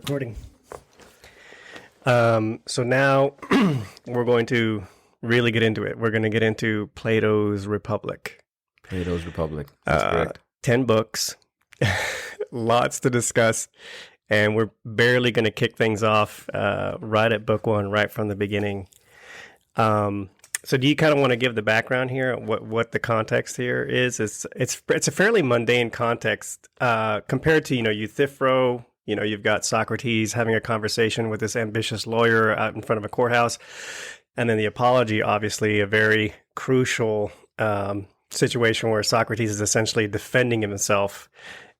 Recording. So now we're going to really get into it. We're going to get into Plato's Republic. Plato's Republic. That's correct. 10 books, lots to discuss, and we're barely going to kick things off right at book one, right from the beginning. So do you kind of want to give the background here, what the context here is? It's a fairly mundane context compared to, Euthyphro. You've got Socrates having a conversation with this ambitious lawyer out in front of a courthouse. And then the apology, obviously, a very crucial situation where Socrates is essentially defending himself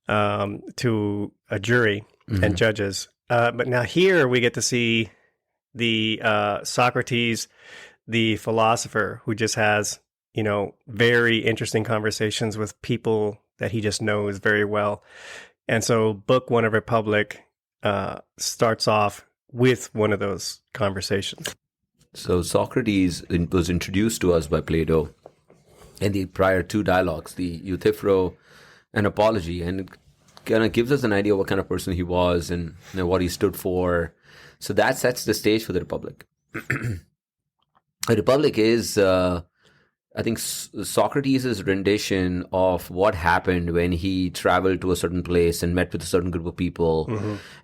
to a jury and judges. But now here we get to see the Socrates, the philosopher, who just has, very interesting conversations with people that he just knows very well. And so book one of Republic starts off with one of those conversations. So Socrates was introduced to us by Plato in the prior two dialogues, the Euthyphro and Apology, and it kind of gives us an idea what kind of person he was and what he stood for. So that sets the stage for the Republic. The Republic is, I think, Socrates' rendition of what happened when he traveled to a certain place and met with a certain group of people,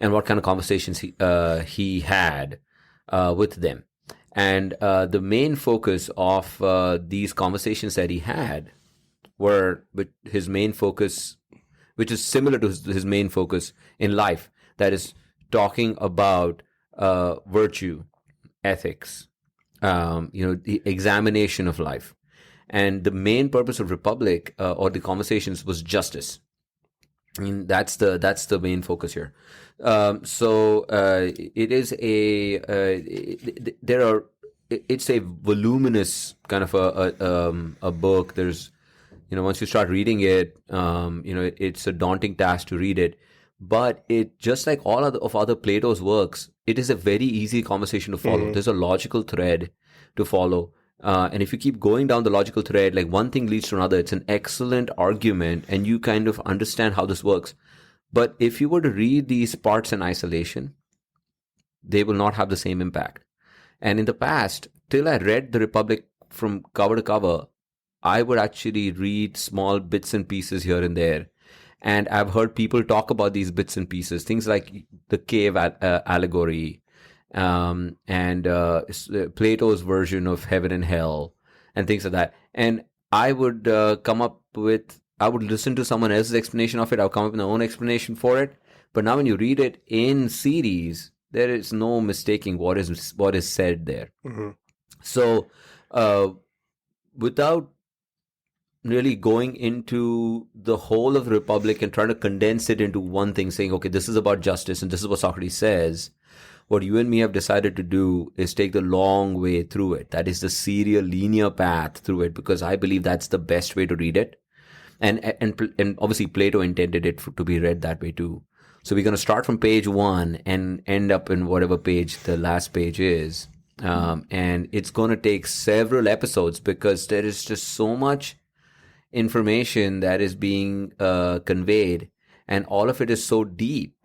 and what kind of conversations he had with them. And the main focus of these conversations that he had were with his main focus, which is similar to his main focus in life, that is talking about virtue, ethics, the examination of life. And the main purpose of Republic or the conversations was justice. I mean, that's the main focus here. It is it's a voluminous kind of a book. There's, once you start reading it, it's a daunting task to read it. But it, just like all of other Plato's works, it is a very easy conversation to follow. There's a logical thread to follow. And if you keep going down the logical thread, like one thing leads to another, it's an excellent argument and you kind of understand how this works. But if you were to read these parts in isolation, they will not have the same impact. And in the past, till I read the Republic from cover to cover, I would actually read small bits and pieces here and there. And I've heard people talk about these bits and pieces, things like the cave allegory, and Plato's version of heaven and hell and things like that. And I would I would listen to someone else's explanation of it. I'll come up with my own explanation for it. But now when you read it in series, there is no mistaking what is said there. So without really going into the whole of the Republic and trying to condense it into one thing, saying, okay, this is about justice and this is what Socrates says, what you and me have decided to do is take the long way through it. That is the serial linear path through it, because I believe that's the best way to read it. And obviously Plato intended it to be read that way too. So we're going to start from page 1 and end up in whatever page the last page is. And it's going to take several episodes because there is just so much information that is being conveyed, and all of it is so deep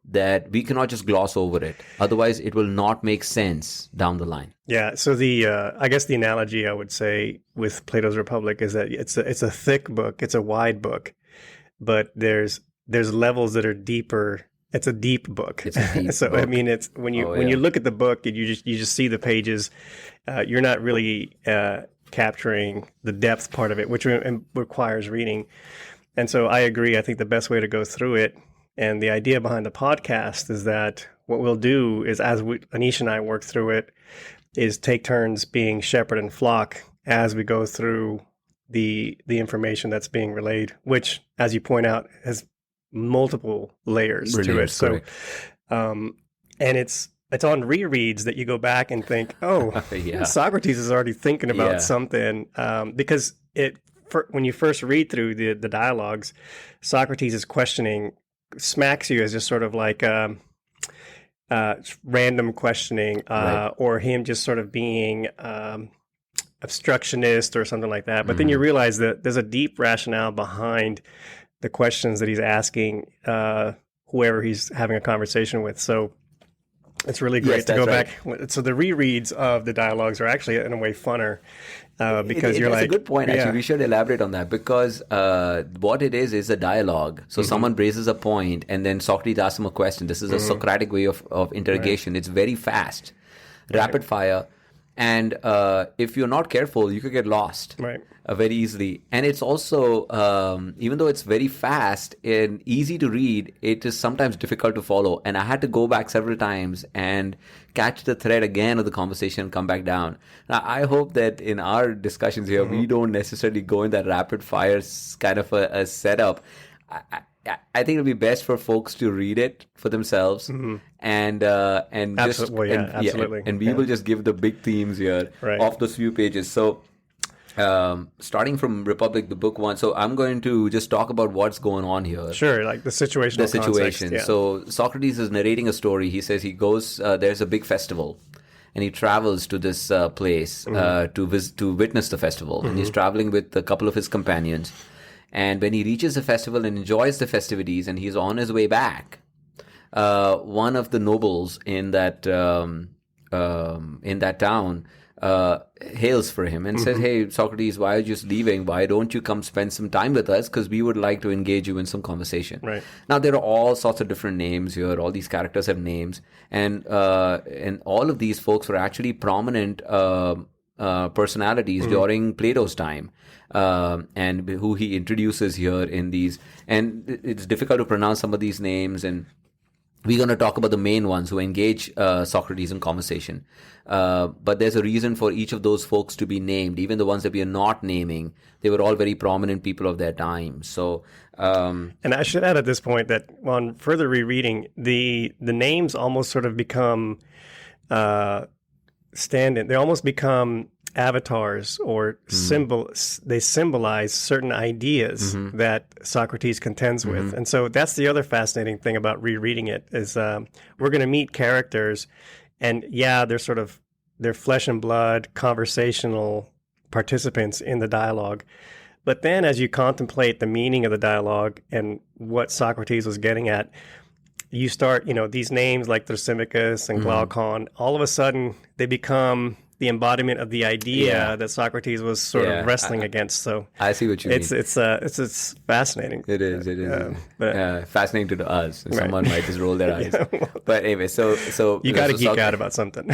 that we cannot just gloss over it. Otherwise, it will not make sense down the line. Yeah. So I guess the analogy I would say with Plato's Republic is that it's a thick book, it's a wide book, but there's levels that are deeper. It's a deep book. It's a deep so book. I mean, it's when you look at the book and you just see the pages, you're not really capturing the depth part of it, which requires reading. And so I agree. I think the best way to go through it, and the idea behind the podcast, is that what we'll do is, as Aneesh and I work through it, is take turns being shepherd and flock as we go through the information that's being relayed, which, as you point out, has multiple layers to it. So, and it's on rereads that you go back and think, oh, Socrates is already thinking about something, because when you first read through the dialogues, Socrates' questioning smacks you as just sort of like random questioning, or him just sort of being obstructionist or something like that. But then you realize that there's a deep rationale behind the questions that he's asking, whoever he's having a conversation with. So it's really great Yes, to go that's back. So the rereads of the dialogues are actually in a way funner because you're That's a like, good point, actually. yeah, We should elaborate on that because what it is a dialogue. So someone raises a point and then Socrates asks him a question. This is a Socratic way of interrogation. It's very fast, rapid fire. And if you're not careful, you could get lost right. very easily. And it's also, even though it's very fast and easy to read, it is sometimes difficult to follow. And I had to go back several times and catch the thread again of the conversation and come back down. Now, I hope that in our discussions here, we don't necessarily go in that rapid fire kind of a setup. I think it'll be best for folks to read it for themselves and just Well, yeah, absolutely. and we will just give the big themes here Right. off those few pages. So starting from Republic, the book one. So I'm going to just talk about what's going on here. Sure, like the situational The situation. context, yeah. So Socrates is narrating a story. He says he goes. There's a big festival, and he travels to this place to witness the festival. And he's traveling with a couple of his companions. And when he reaches the festival and enjoys the festivities, and he's on his way back, one of the nobles in that town hails for him and says, "Hey, Socrates, why are you just leaving? Why don't you come spend some time with us? Because we would like to engage you in some conversation." Right. Now there are all sorts of different names here. All these characters have names, and all of these folks were actually prominent personalities during Plato's time. And who he introduces here in these, and it's difficult to pronounce some of these names, and we're going to talk about the main ones who engage Socrates in conversation. But there's a reason for each of those folks to be named. Even the ones that we are not naming, they were all very prominent people of their time. So, and I should add at this point that on further rereading, the names almost sort of become stand-in. They almost become avatars or they symbolize certain ideas that Socrates contends with. And so that's the other fascinating thing about rereading it is we're going to meet characters and they're flesh and blood conversational participants in the dialogue. But then as you contemplate the meaning of the dialogue and what Socrates was getting at, you start, these names like Thrasymachus and Glaucon, all of a sudden they become the embodiment of the idea that Socrates was sort of wrestling against. So I see what you mean. It's fascinating. It is. Fascinating to us. Someone might just roll their eyes. But anyway, so you got to geek out about something.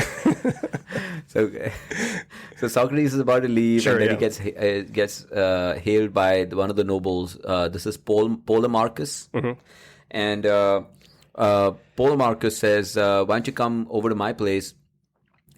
so Socrates is about to leave, and then he gets hailed by one of the nobles. This is Polemarchus, and Polemarchus says, "Why don't you come over to my place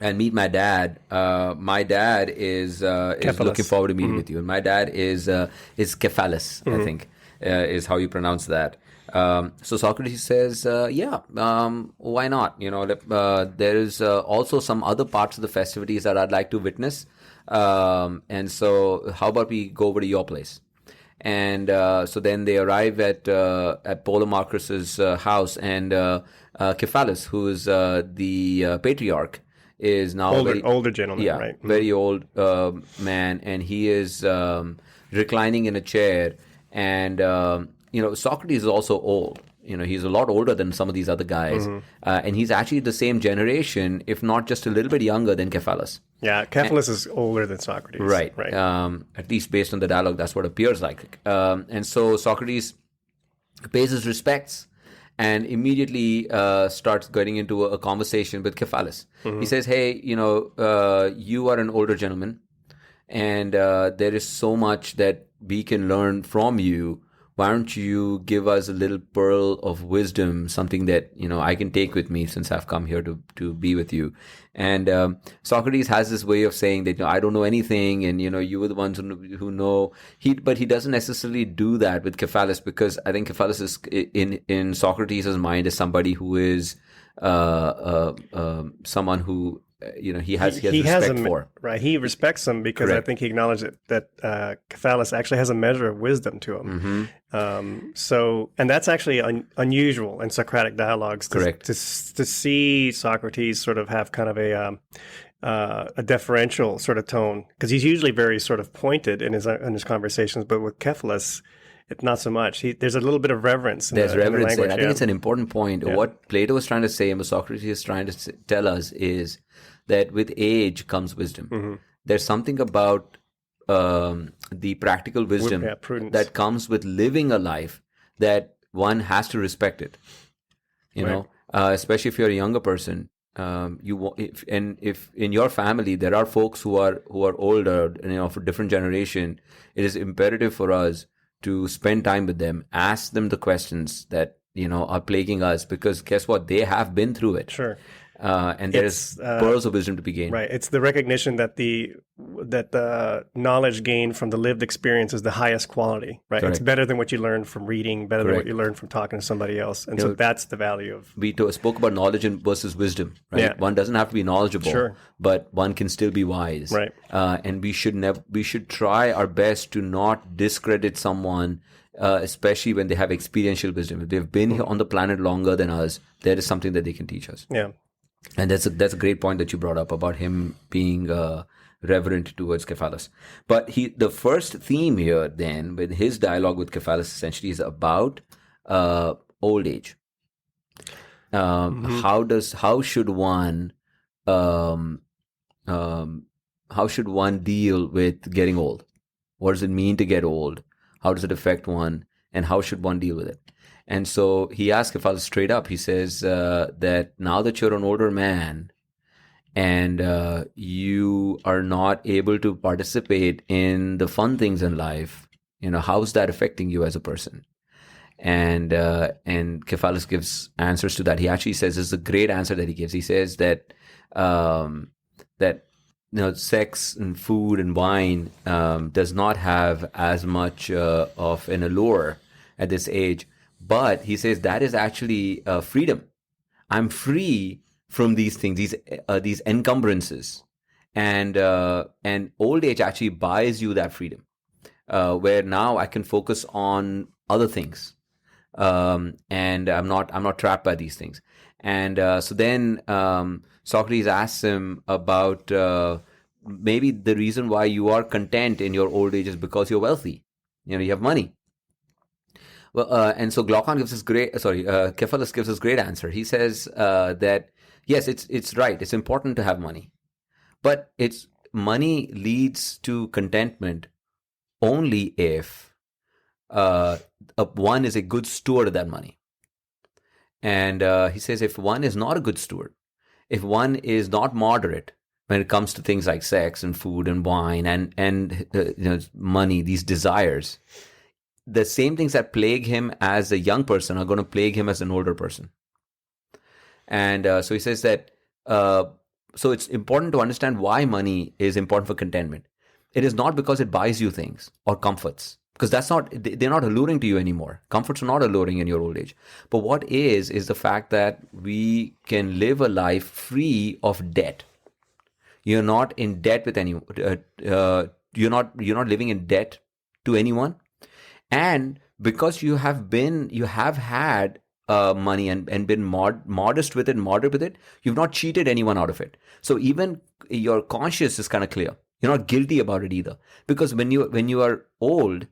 and meet my dad? My dad is looking forward to meeting with you. And my dad is Cephalus, I think, is how you pronounce that." So Socrates says, why not? There is also some other parts of the festivities that I'd like to witness. And so how about we go over to your place? And so then they arrive at Polemarchus's house, and Cephalus, who is the patriarch, is now older gentleman, right? Very old man, and he is reclining in a chair. And Socrates is also old. He's a lot older than some of these other guys, and he's actually the same generation, if not just a little bit younger than Cephalus. Yeah, Cephalus is older than Socrates. Right. At least based on the dialogue, that's what appears like. And so Socrates pays his respects and immediately starts getting into a conversation with Cephalus. He says, "Hey, you are an older gentleman, and there is so much that we can learn from you. Why don't you give us a little pearl of wisdom, something that I can take with me since I've come here to be with you?" And Socrates has this way of saying that I don't know anything, and you were the ones who know. But he doesn't necessarily do that with Cephalus, because I think Cephalus is in Socrates' mind is somebody who is someone who he has respect for. Right. He respects him because I think he acknowledged that Cephalus actually has a measure of wisdom to him. And that's actually unusual in Socratic dialogues. To see Socrates sort of have kind of a deferential sort of tone, because he's usually very sort of pointed in his conversations. But with Cephalus, it's not so much. There's a little bit of reverence in There's in the reverence there. language. I think it's an important point. Yeah. What Plato is trying to say and what Socrates is trying to tell us is that with age comes wisdom. Mm-hmm. There's something about the practical wisdom Prudence. that comes with living a life that one has to respect it. You know, especially if you're a younger person. If in your family there are folks who are older, and for different generation, it is imperative for us to spend time with them, ask them the questions that are plaguing us, because guess what, they have been through it. Sure. And there's pearls of wisdom to be gained. Right. It's the recognition that the knowledge gained from the lived experience is the highest quality. Right. Correct. It's better than what you learn from reading, better than what you learn from talking to somebody else, and so that's the value of. We spoke about knowledge versus wisdom. Right. Yeah. One doesn't have to be knowledgeable, Sure, but one can still be wise. Right. And we should try our best to not discredit someone. Especially when they have experiential wisdom. If they've been here on the planet longer than us, there is something that they can teach us. Yeah. And that's a great point that you brought up about him being reverent towards Cephalus. But the first theme here then with his dialogue with Cephalus essentially is about old age. How should one deal with getting old? What does it mean to get old? How does it affect one? And how should one deal with it? And so he asks Cephalus straight up. He says that now that you're an older man and you are not able to participate in the fun things in life, how's that affecting you as a person? And Cephalus gives answers to that. He actually says, this is a great answer that he gives. He says that sex and food and wine does not have as much of an allure at this age. But he says that is actually freedom. I'm free from these things, these encumbrances, and old age actually buys you that freedom, where now I can focus on other things, and I'm not trapped by these things. And so then Socrates asks him about maybe the reason why you are content in your old age is because you're wealthy. You have money. Well, and so Cephalus gives us great answer. He says that yes, it's right. It's important to have money, but money leads to contentment only if one is a good steward of that money. And he says if one is not a good steward, if one is not moderate when it comes to things like sex and food and wine and money, these desires, the same things that plague him as a young person are going to plague him as an older person. And so he says that, so it's important to understand why money is important for contentment. It is not because it buys you things or comforts, because they're not alluring to you anymore. Comforts are not alluring in your old age. But what is the fact that we can live a life free of debt. You're not in debt with anyone. You're not living in debt to anyone. And because you have had money and been modest with it, moderate with it, you've not cheated anyone out of it. So even your conscience is kind of clear. You're not guilty about it either. Because when you are old,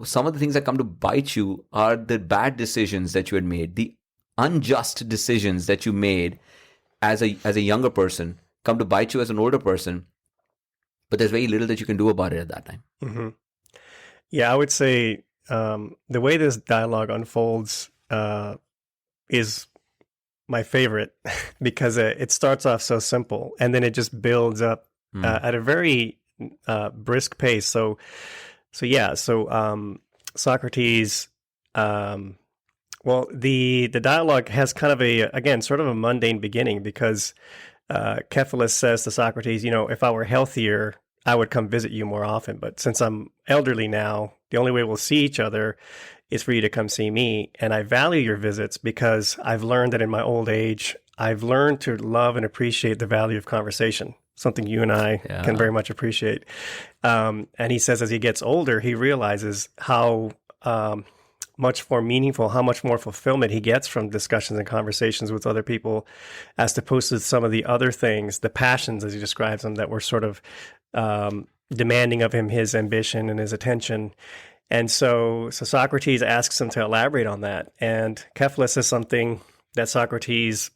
some of the things that come to bite you are the bad decisions that you had made, the unjust decisions that you made as a younger person come to bite you as an older person. But there's very little that you can do about it at that time. Mm-hmm. Yeah, I would say the way this dialogue unfolds is my favorite because it starts off so simple and then it just builds up at a very brisk pace. So Socrates, the dialogue has kind of sort of a mundane beginning because Cephalus says to Socrates, if I were healthier, I would come visit you more often. But since I'm elderly now, the only way we'll see each other is for you to come see me. And I value your visits because I've learned that in my old age, I've learned to love and appreciate the value of conversation, something you and I can very much appreciate. And he says as he gets older, he realizes how much more meaningful, how much more fulfillment he gets from discussions and conversations with other people as opposed to some of the other things, the passions, as he describes them, that were sort of demanding of him his ambition and his attention. And so Socrates asks him to elaborate on that. And Cephalus says something that Socrates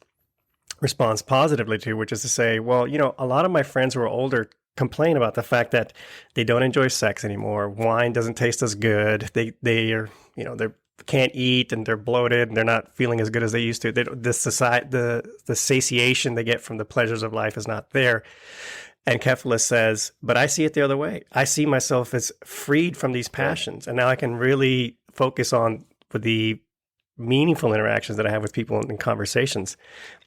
responds positively to, which is to say, well, a lot of my friends who are older complain about the fact that they don't enjoy sex anymore. Wine doesn't taste as good. They are, they can't eat and they're bloated and they're not feeling as good as they used to. The satiation they get from the pleasures of life is not there. And Cephalus says, but I see it the other way. I see myself as freed from these passions. And now I can really focus on the meaningful interactions that I have with people in conversations.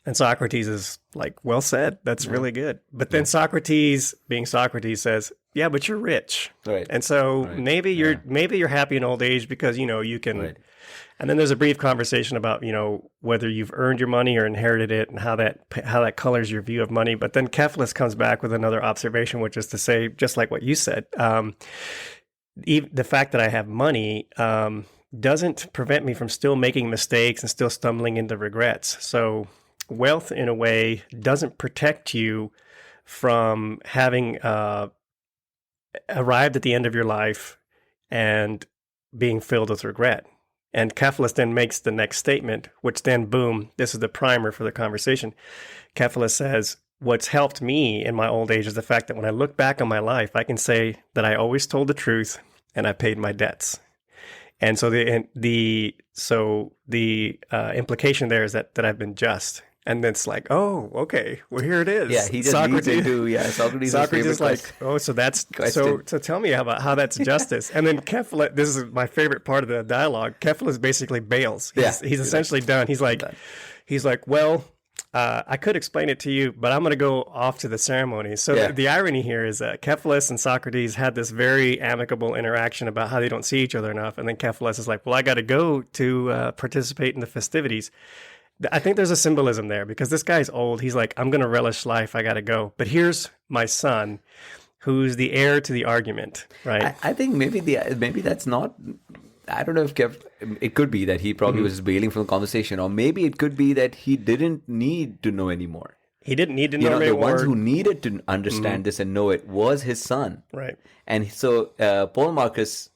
And Socrates is like, well said. That's really good. But then Socrates, being Socrates, says, yeah, but you're rich. Right. And so maybe you're happy in old age because, you can. Right. And then there's a brief conversation about, whether you've earned your money or inherited it and how that colors your view of money. But then Cephalus comes back with another observation, which is to say, just like what you said, the fact that I have money doesn't prevent me from still making mistakes and still stumbling into regrets. So wealth, in a way, doesn't protect you from having arrived at the end of your life and being filled with regret. And Cephalus then makes the next statement, which then, boom, this is the primer for the conversation. Cephalus says, what's helped me in my old age is the fact that when I look back on my life, I can say that I always told the truth and I paid my debts. And so the implication there is that I've been just. And then it's like, oh, okay, well, here it is. Yeah, he just leads into Socrates is like, oh, so that's question. So tell me about how that's justice. And then Cephalus, this is my favorite part of the dialogue. Cephalus basically bails. He's essentially done. He's like, well, I could explain it to you, but I'm going to go off to the ceremony. So the irony here is that Cephalus and Socrates had this very amicable interaction about how they don't see each other enough. And then Cephalus is like, well, I got to go to participate in the festivities. I think there's a symbolism there because this guy's old. He's like, I'm going to relish life. I got to go. But here's my son, who's the heir to the argument, right? I think maybe that's not. I don't know if it could be that he probably was just bailing from the conversation, or maybe it could be that he didn't need to know anymore. He didn't need to know anymore. The ones who needed to understand this and know it was his son, right? And so Polemarchus,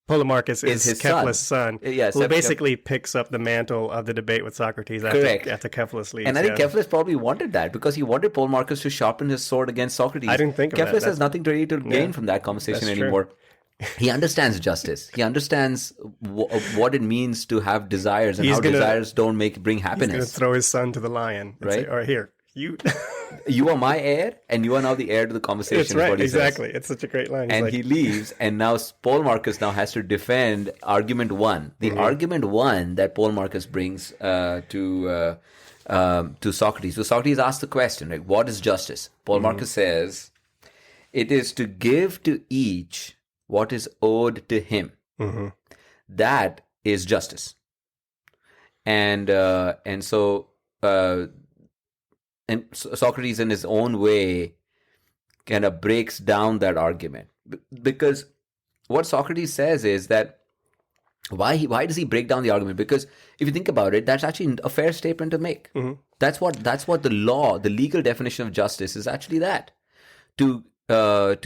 Polemarchus is his Cephalus' son, who basically picks up the mantle of the debate with Socrates after Cephalus leaves. And I think Cephalus probably wanted that because he wanted Polemarchus to sharpen his sword against Socrates. I didn't think of that. Cephalus has nothing really to gain from that conversation anymore. He understands justice. He understands what it means to have desires and desires don't bring happiness. He's going to throw his son to the lion. Right? Say, all right, here. You are my heir, and you are now the heir to the conversation. That's right, exactly. It's such a great line. And he leaves, and now Polemarchus now has to defend argument one. The argument one that Polemarchus brings to Socrates. So Socrates asks the question, like, what is justice? Polemarchus says, it is to give to each what is owed to him. That is justice. And so Socrates, in his own way, kind of breaks down that argument. Because what Socrates says is that why does he break down the argument? Because if you think about it, that's actually a fair statement to make. That's what the legal definition of justice is actually that. To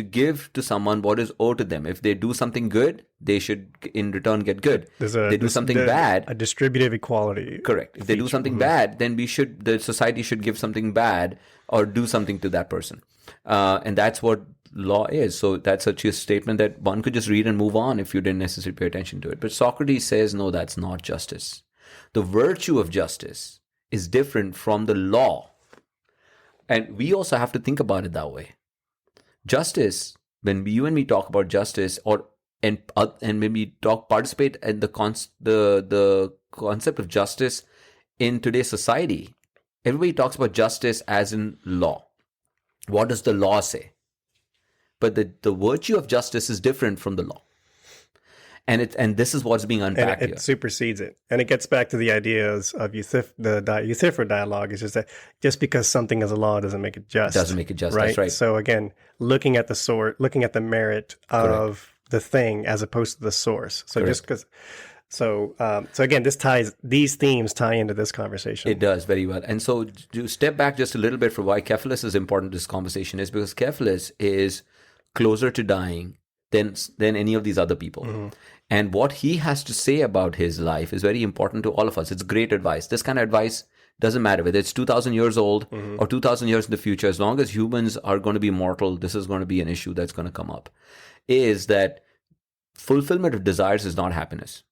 give to someone what is owed to them. If they do something good, they should in return get good. They do something bad. A distributive equality. Correct. If they do something bad, then the society should give something bad or do something to that person. And that's what law is. So that's such a statement that one could just read and move on if you didn't necessarily pay attention to it. But Socrates says, no, that's not justice. The virtue of justice is different from the law. And we also have to think about it that way. Justice, when you and me talk about justice, and when we participate in the concept of justice in today's society, everybody talks about justice as in law. What does the law say? But the virtue of justice is different from the law. And this is what's being unpacked here. It supersedes it. And it gets back to the ideas of the Euthyphro dialogue. It's just that just because something is a law doesn't make it just. Doesn't make it just, right? That's right. So again, looking at the merit of the thing as opposed to the source. So just because... So again, these themes tie into this conversation. It does very well. And so to step back just a little bit for why Cephalus is important to this conversation is because Cephalus is closer to dying than any of these other people. And what he has to say about his life is very important to all of us. It's great advice. This kind of advice doesn't matter whether it's 2,000 years old or 2,000 years in the future. As long as humans are going to be mortal, this is going to be an issue that's going to come up. Is that fulfillment of desires is not happiness.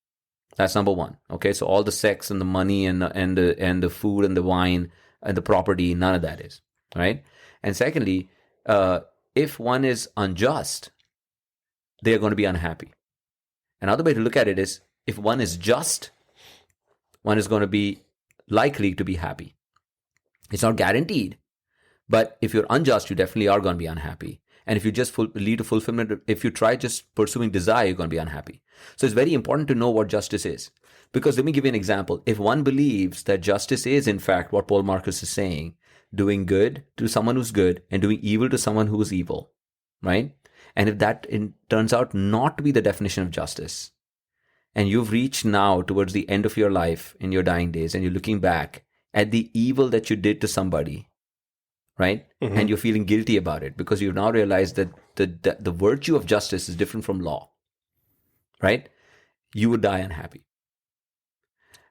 That's number one. Okay, so all the sex and the money and the food and the wine and the property, none of that is, right? And secondly, if one is unjust, they are going to be unhappy. Another way to look at it is, if one is just, one is going to be likely to be happy. It's not guaranteed, but if you're unjust, you definitely are going to be unhappy. And if you just lead to fulfillment, if you try just pursuing desire, you're going to be unhappy. So it's very important to know what justice is. Because let me give you an example. If one believes that justice is, in fact, what Paul Marcus is saying, doing good to someone who's good and doing evil to someone who is evil, right? And if that turns out not to be the definition of justice, and you've reached now towards the end of your life in your dying days, and you're looking back at the evil that you did to somebody, right? And you're feeling guilty about it because you've now realized that the virtue of justice is different from law, right? You would die unhappy.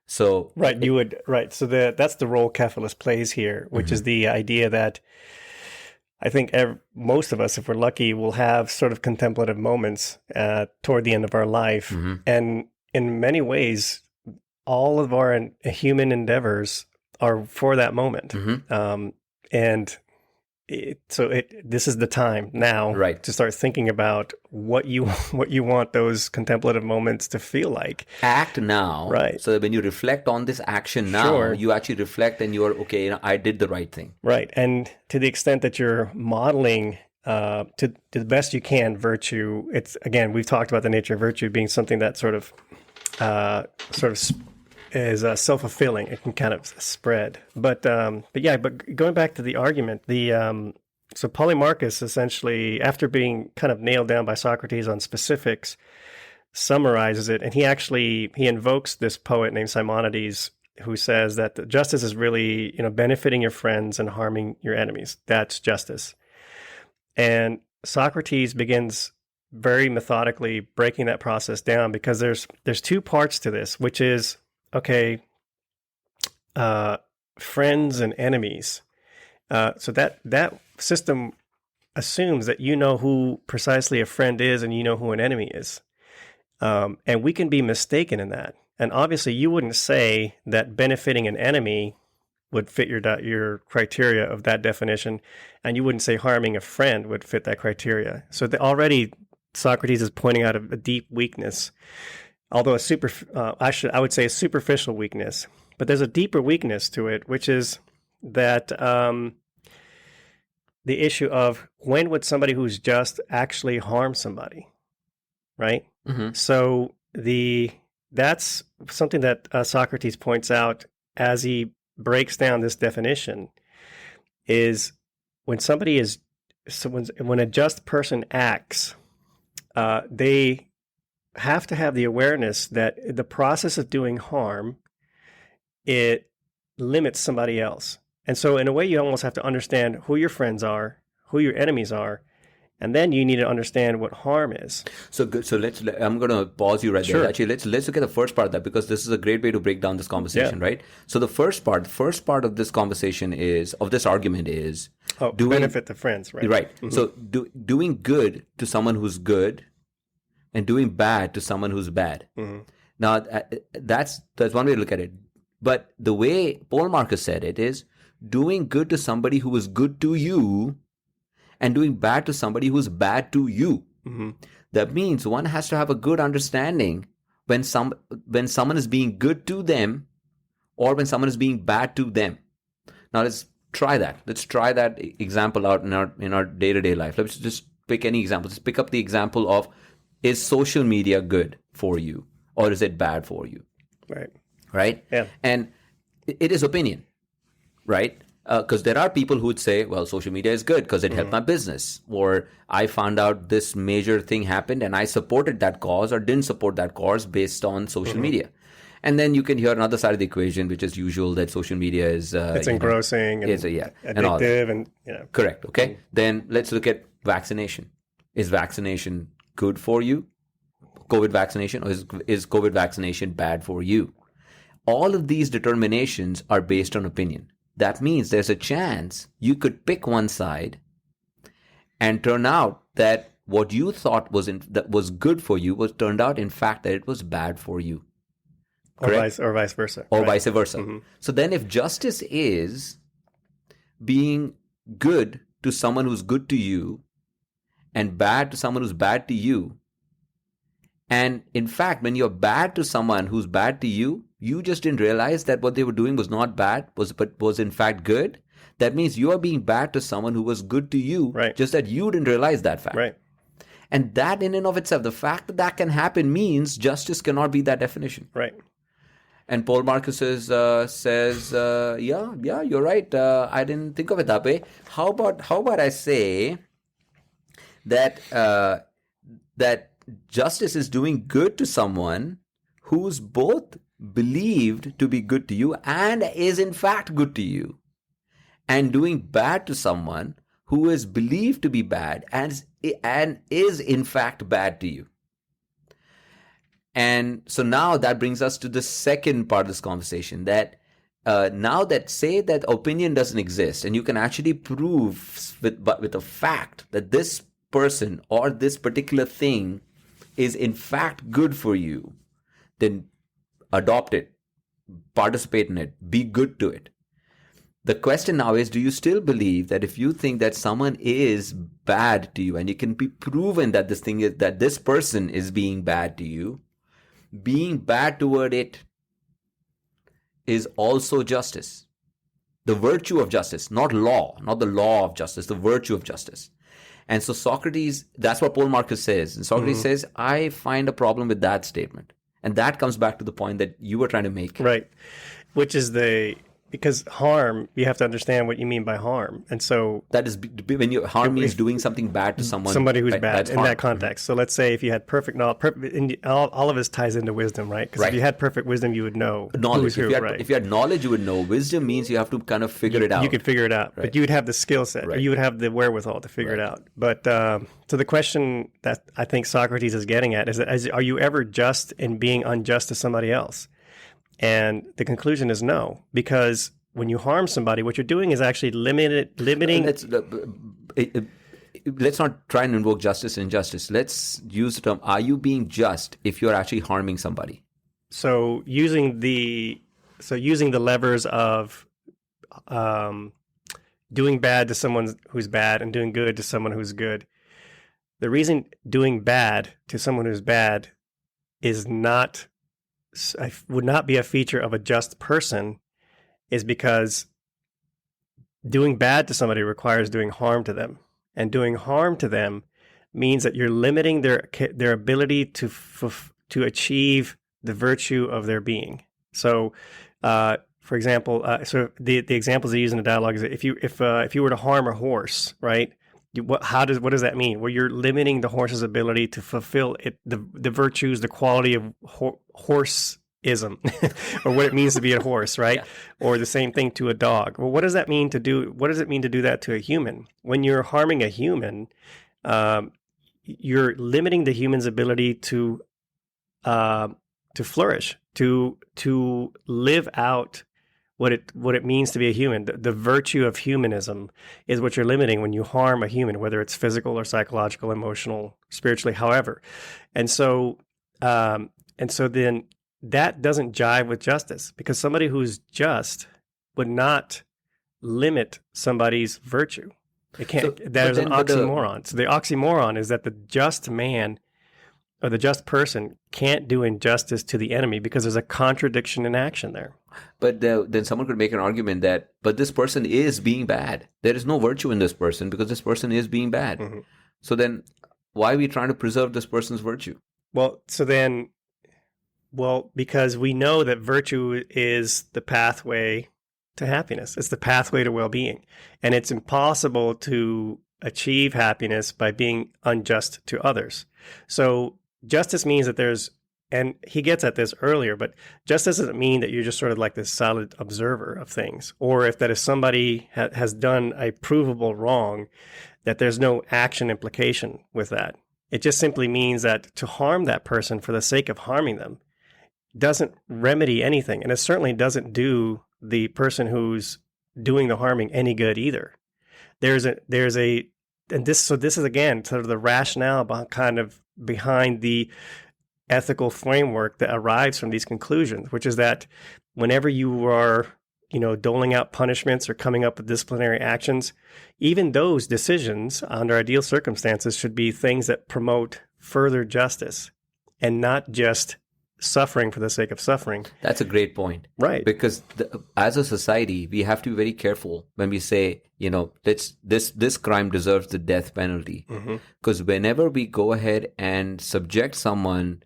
So right, you would So that's the role Cephalus plays here, which is the idea that I think most of us, if we're lucky, will have sort of contemplative moments toward the end of our life, and in many ways, all of our human endeavors are for that moment. And this is the time now to start thinking about what you want those contemplative moments to feel like. Act now, right? So that when you reflect on this action now, you actually reflect and you're okay. I did the right thing, right? And to the extent that you're modeling to the best you can virtue, it's again we've talked about the nature of virtue being something that sort of is self-fulfilling. It can kind of spread. But going back to the argument, so Polemarchus essentially, after being kind of nailed down by Socrates on specifics, summarizes it, and he invokes this poet named Simonides, who says that justice is really, benefiting your friends and harming your enemies. That's justice. And Socrates begins very methodically breaking that process down, because there's two parts to this, which is, okay, friends and enemies. So that system assumes that you know who precisely a friend is and you know who an enemy is. And we can be mistaken in that. And obviously you wouldn't say that benefiting an enemy would fit your criteria of that definition, and you wouldn't say harming a friend would fit that criteria. So already Socrates is pointing out a deep weakness, although I would say a superficial weakness. But there's a deeper weakness to it, which is that the issue of when would somebody who's just actually harm somebody, right? So that's something that Socrates points out as he breaks down this definition, is when when a just person acts, they have to have the awareness that the process of doing harm, it limits somebody else. And so in a way, you almost have to understand who your friends are, who your enemies are, and then you need to understand what harm is. So good. So I'm going to pause you right there. Actually, let's look at the first part of that, because this is a great way to break down this conversation, right? So the first part of this conversation of this argument is benefit the friends, right? Right. So doing good to someone who's good and doing bad to someone who's bad. Now, that's one way to look at it. But the way Paul Marcus said it is doing good to somebody who is good to you and doing bad to somebody who's bad to you. That means one has to have a good understanding when someone is being good to them or when someone is being bad to them. Now let's try that. Let's try that example out in our day-to-day life. Let's just pick any example. Just pick up the example of, is social media good for you or is it bad for you? Right? Yeah. And it is opinion, right? Because there are people who would say, well, social media is good because it helped my business, or I found out this major thing happened and I supported that cause or didn't support that cause based on social media. And then you can hear another side of the equation, which is usual, that social media is it's engrossing and addictive and correct. Okay. Then let's look at vaccination. Is vaccination good for you, COVID vaccination, or is COVID vaccination bad for you? All of these determinations are based on opinion. That means there's a chance you could pick one side and turn out that what you thought that was good for you was turned out, in fact, that it was bad for you. Correct? Or vice versa. Or right. vice versa. Mm-hmm. So then if justice is being good to someone who's good to you and bad to someone who's bad to you, and in fact, when you're bad to someone who's bad to you, you just didn't realize that what they were doing was not bad, but was in fact good. That means you are being bad to someone who was good to you, right. just that you didn't realize that fact. Right. And that in and of itself, the fact that that can happen means justice cannot be that definition. Right. And Paul Marcus says, yeah, you're right. I didn't think of it that way. How about I say that that justice is doing good to someone who's both believed to be good to you and is in fact good to you, and doing bad to someone who is believed to be bad and is in fact bad to you. And so now that brings us to the second part of this conversation, that now that say that opinion doesn't exist and you can actually prove with a fact that this person or this particular thing is in fact good for you, then adopt it, participate in it, be good to it. The question now is, do you still believe that if you think that someone is bad to you and it can be proven that this person is being bad to you, being bad toward it is also justice? The virtue of justice, not law, not the law of justice, the virtue of justice. And so Socrates, that's what Paul Marcus says. And Socrates says, I find a problem with that statement. And that comes back to the point that you were trying to make. Right. Which is because harm, you have to understand what you mean by harm. And so that is when harm means doing something bad to somebody who's bad in harm. That context. So let's say if you had perfect knowledge, all of this ties into wisdom, right? Because if you had perfect wisdom, you would know knowledge. If you had knowledge, you would know. Wisdom means you have to kind of figure it out. You could figure it out, but you would have the skill set, or you would have the wherewithal to figure it out. But so the question that I think Socrates is getting at is, are you ever just in being unjust to somebody else? And the conclusion is no, because when you harm somebody, what you're doing is actually limiting. Let's not try and invoke justice and injustice. Let's use the term, are you being just if you're actually harming somebody? So using the levers of doing bad to someone who's bad and doing good to someone who's good. The reason doing bad to someone who's bad would not be a feature of a just person is because doing bad to somebody requires doing harm to them. And doing harm to them means that you're limiting their ability to achieve the virtue of their being. So, for example, the examples they use in the dialogue is that if you were to harm a horse, right? What does that mean? Well, you're limiting the horse's ability to fulfill the virtues, the quality of horseism, or what it means to be a horse, right? Yeah. Or the same thing to a dog. Well, what does that mean to do? What does it mean to do that to a human? When you're harming a human, you're limiting the human's ability to flourish, to live out what it means to be a human. The virtue of humanism is what you're limiting when you harm a human, whether it's physical or psychological, emotional, spiritually, however. And so then that doesn't jive with justice, because somebody who's just would not limit somebody's virtue. It can't. That is an oxymoron. So the oxymoron is that the just man or the just person can't do injustice to the enemy because there's a contradiction in action there. But then someone could make an argument that, but this person is being bad. There is no virtue in this person because this person is being bad. Mm-hmm. So then why are we trying to preserve this person's virtue? Because we know that virtue is the pathway to happiness. It's the pathway to well-being. And it's impossible to achieve happiness by being unjust to others. So justice means that and he gets at this earlier, but justice doesn't mean that you're just sort of like this solid observer of things, or if somebody has done a provable wrong, that there's no action implication with that. It just simply means that to harm that person for the sake of harming them doesn't remedy anything. And it certainly doesn't do the person who's doing the harming any good either. And this is again sort of the rationale behind the ethical framework that arrives from these conclusions, which is that whenever you are, doling out punishments or coming up with disciplinary actions, even those decisions under ideal circumstances should be things that promote further justice and not just suffering for the sake of suffering. That's a great point. Right. Because as a society, we have to be very careful when we say, this crime deserves the death penalty. Because whenever we go ahead and subject someone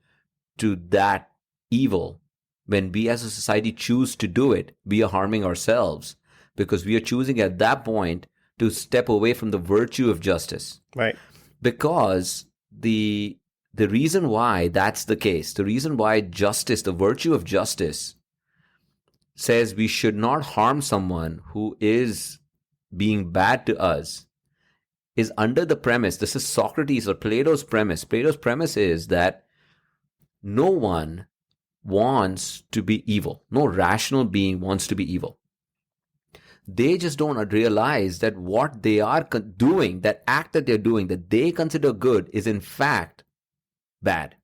to that evil, when we as a society choose to do it, we are harming ourselves, because we are choosing at that point to step away from the virtue of justice. Right. Because the reason why that's the case, the reason why justice, the virtue of justice, says we should not harm someone who is being bad to us, is under the premise, this is Socrates or Plato's premise. Plato's premise is that no one wants to be evil. No rational being wants to be evil. They just don't realize that what they are doing, that act that they're doing, that they consider good, is in fact bad.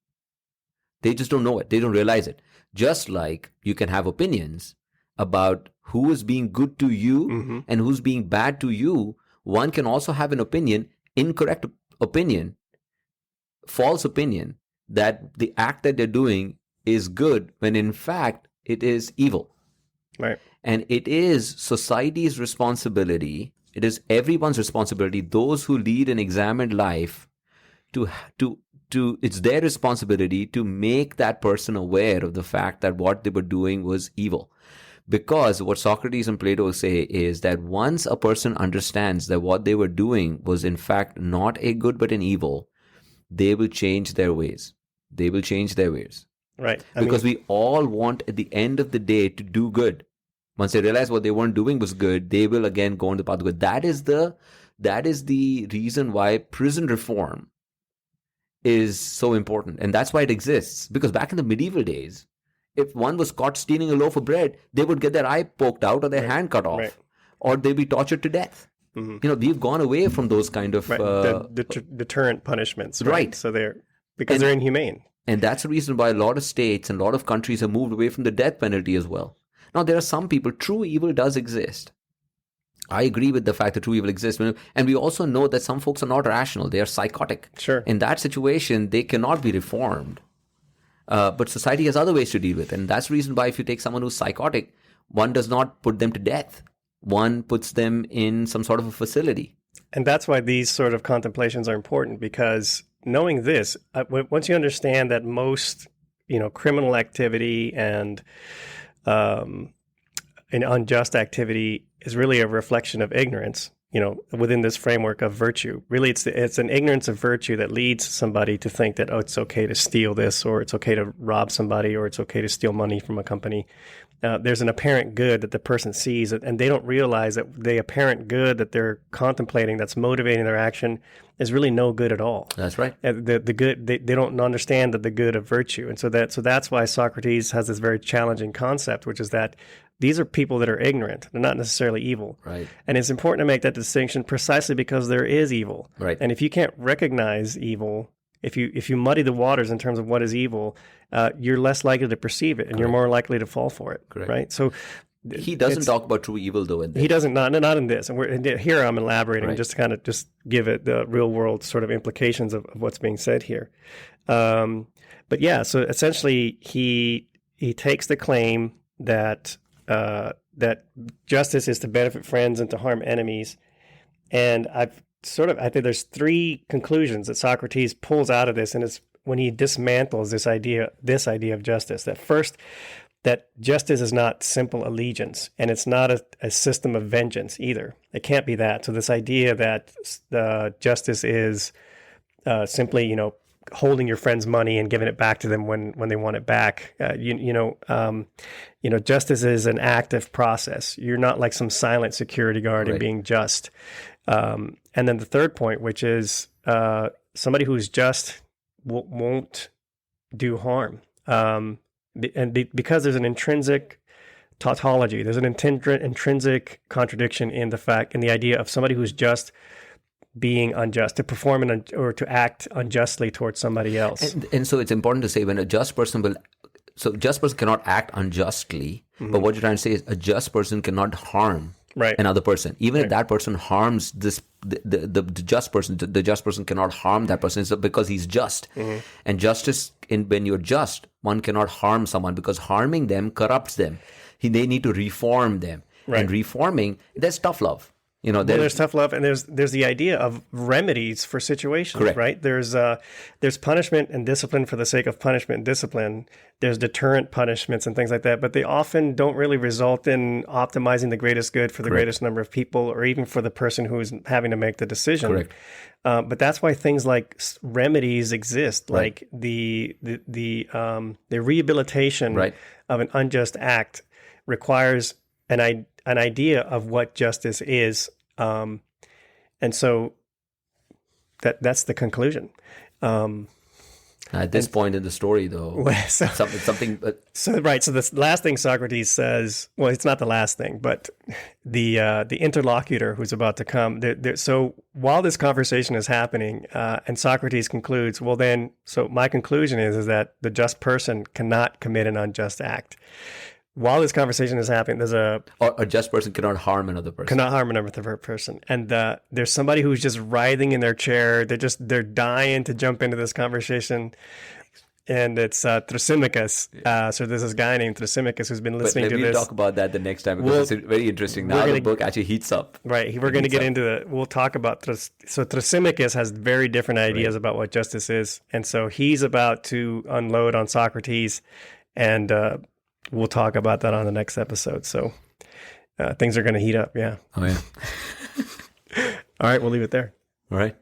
They just don't know it. They don't realize it. Just like you can have opinions about who is being good to you and who's being bad to you, one can also have an opinion, incorrect opinion, false opinion, that the act that they're doing is good when in fact it is evil. Right. And it is society's responsibility, it is everyone's responsibility, those who lead an examined life, it's their responsibility to make that person aware of the fact that what they were doing was evil. Because what Socrates and Plato say is that once a person understands that what they were doing was in fact not a good but an evil, they will change their ways. They will change their ways. Right. Because we all want at the end of the day to do good. Once they realize what they weren't doing was good, they will again go on the path of good. That is the reason why prison reform is so important. And that's why it exists. Because back in the medieval days, if one was caught stealing a loaf of bread, they would get their eye poked out or their hand cut off. Right. Or they'd be tortured to death. We've gone away from those kind of... deterrent punishments. Right. So they're inhumane. And that's the reason why a lot of states and a lot of countries have moved away from the death penalty as well. Now, there are some people, true evil does exist. I agree with the fact that true evil exists. And we also know that some folks are not rational. They are psychotic. Sure. In that situation, they cannot be reformed. But society has other ways to deal with it. And that's the reason why if you take someone who's psychotic, one does not put them to death. One puts them in some sort of a facility. And that's why these sort of contemplations are important, because knowing this, once you understand that most, criminal activity and unjust activity is really a reflection of ignorance, within this framework of virtue. Really, it's an ignorance of virtue that leads somebody to think that, it's okay to steal this, or it's okay to rob somebody, or it's okay to steal money from a company. There's an apparent good that the person sees, and they don't realize that the apparent good that they're contemplating that's motivating their action is really no good at all. That's right. The good, they don't understand the good of virtue. And so that's why Socrates has this very challenging concept, which is that these are people that are ignorant. They're not necessarily evil. Right. And it's important to make that distinction precisely because there is evil. Right. And if you can't recognize evil, if you muddy the waters in terms of what is evil, you're less likely to perceive it, and you're more likely to fall for it. Correct. Right. So he doesn't talk about true evil though. He doesn't, not in this. And here I'm elaborating just to kind of just give it the real world sort of implications of what's being said here. But yeah, so essentially he takes the claim that that justice is to benefit friends and to harm enemies, and I think there's three conclusions that Socrates pulls out of this, and it's when he dismantles this idea of justice. That first, that justice is not simple allegiance, and it's not a system of vengeance either. It can't be that. So this idea that justice is simply, holding your friend's money and giving it back to them when they want it back. Justice is an active process. You're not like some silent security guard and being just. And then the third point, which is somebody who's just won't do harm. Because there's an intrinsic tautology, there's an intrinsic contradiction in the idea of somebody who's just being unjust, to perform or to act unjustly towards somebody else. And so it's important to say when a just person just person cannot act unjustly, but what you're trying to say is a just person cannot harm another person. Even if that person harms the just person, the just person cannot harm that person because he's just. And justice, when you're just, one cannot harm someone because harming them corrupts them. They need to reform them. And reforming, there's tough love. There's tough love, and there's the idea of remedies for situations, correct. Right? There's punishment and discipline for the sake of punishment and discipline. There's deterrent punishments and things like that, but they often don't really result in optimizing the greatest good for the correct. greatest number of people, or even for the person who's having to make the decision. Correct. But that's why things like remedies exist, right. like the rehabilitation of an unjust act requires an idea of what justice is, and so that's the conclusion. At this point in the story, though, something. So this last thing Socrates says. Well, it's not the last thing, but the interlocutor who's about to come. So while this conversation is happening, and Socrates concludes, well, then, so my conclusion is that the just person cannot commit an unjust act. While this conversation is happening, there's a just person cannot harm another person. Cannot harm another person, and there's somebody who's just writhing in their chair. They're dying to jump into this conversation, and it's Thrasymachus. So there's this guy named Thrasymachus who's been listening to this. We'll talk about that the next time because it's very interesting. Now the book actually heats up. Right, we're going to get into it. We'll talk about so Thrasymachus has very different ideas about what justice is, and so he's about to unload on Socrates, and we'll talk about that on the next episode. So things are going to heat up. Yeah. Oh, yeah. All right. We'll leave it there. All right.